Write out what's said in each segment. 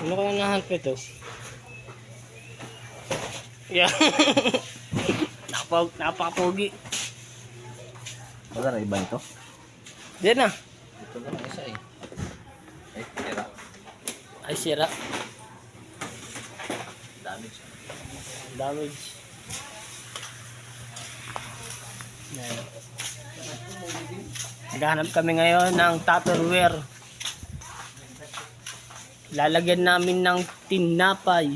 Ano kaya nahanap ito? Yeah. Napakapogi. Wala na iba ito? Diyan na. Ito na lang isa eh. Ay, tira. Ay, sira. Damage. Damage. Yan. Naghahanap kami ngayon ng Tupperware. Lalagyan namin ng tinapay.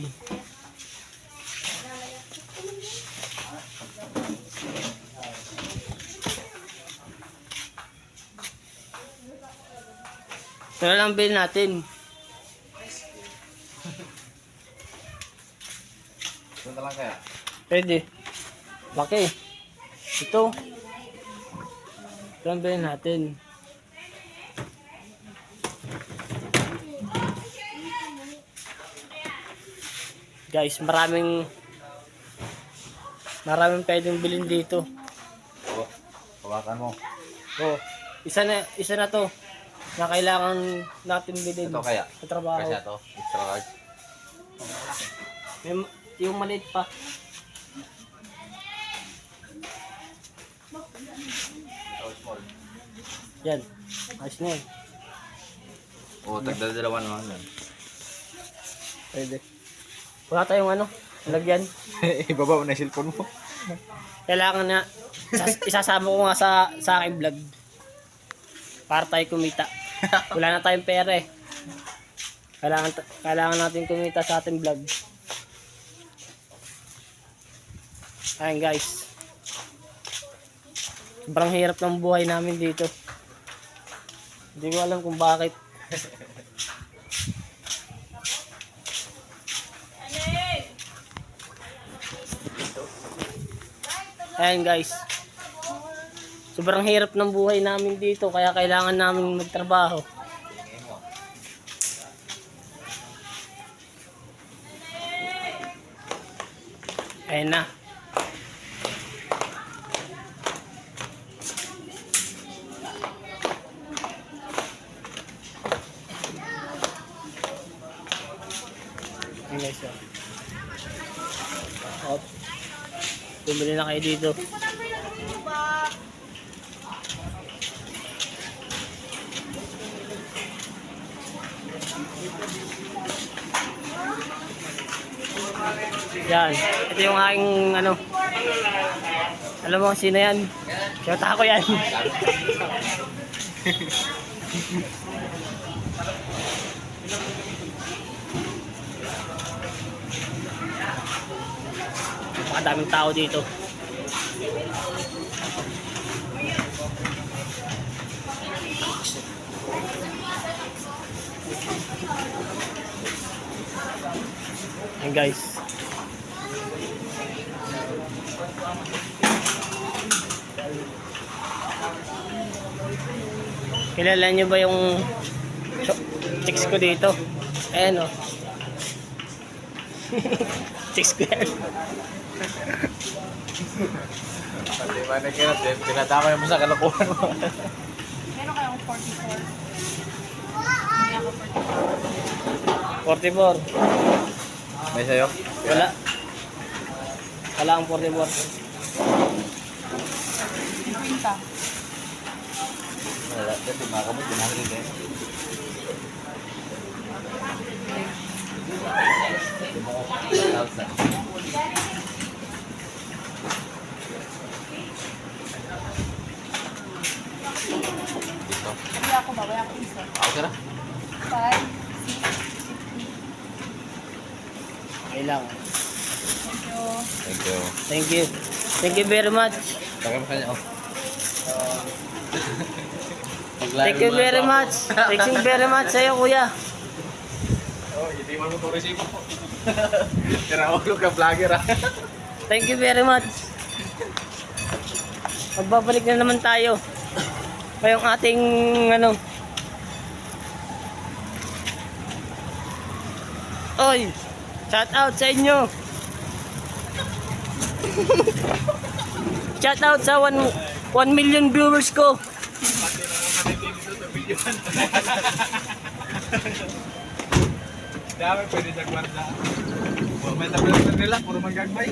Ito na lang bilhin natin. Ito na lang kaya? Pwede. Laki. Ito. Ito lang bilhin natin. Guys, maraming pwedeng bilhin dito. Oo. Hawakan mo. Oh, isa na to na kailangan natin bilhin Ito kaya? sa trabaho. Kasi ito. Extra large. Yung maliit pa. Ito small. Yan. Ayos na yun. Oo, tagdadalawa naman yan. Pwede. Wala tayong lagyan. Ibaba mo na yung cellphone mo. Kailangan na isasama ko nga sa aking vlog para tayo kumita. Wala na tayong pera eh. Kailangan natin kumita sa ating vlog. Ayan guys. Sobrang hirap ng buhay namin dito. Hindi ko alam kung bakit. Ayan guys. Sobrang hirap ng buhay namin dito kaya kailangan namin magtrabaho. Ayan na. Ayan guys. Oh. Bumili na kayo dito. Yan. Ito yung aking alam mo sino yan? Siyota ko yan. Napakadaming tao dito. Ayan guys. Kilala nyo ba yung chicks ko dito? Ayan o. Chicks ko yan. Pati ba na kaya tinatama mo sa kalokohan mo. Meron kayong 44. 44. May sayo? Wala. Wala ang 44. Pinta. Wala. Dati mga kamot, pinahali din. Dito. Wala ko ba? Wala ko isa. Okay na? 5. Okay lang. Thank you. Thank you. Thank you very much. Taka mo kanya. Oh. Thank you very much. Thank you very much sa'yo kuya. Oh, hindi mo ito resibo. Tiraulog ka vlogger ah. Thank you very much. Magbabalik na naman tayo. Ngayong ating Oy, shout out sa inyo. Shout out sa 1 million viewers ko. Dami pwede sa kwarta. May tabi nila, puro magagbay.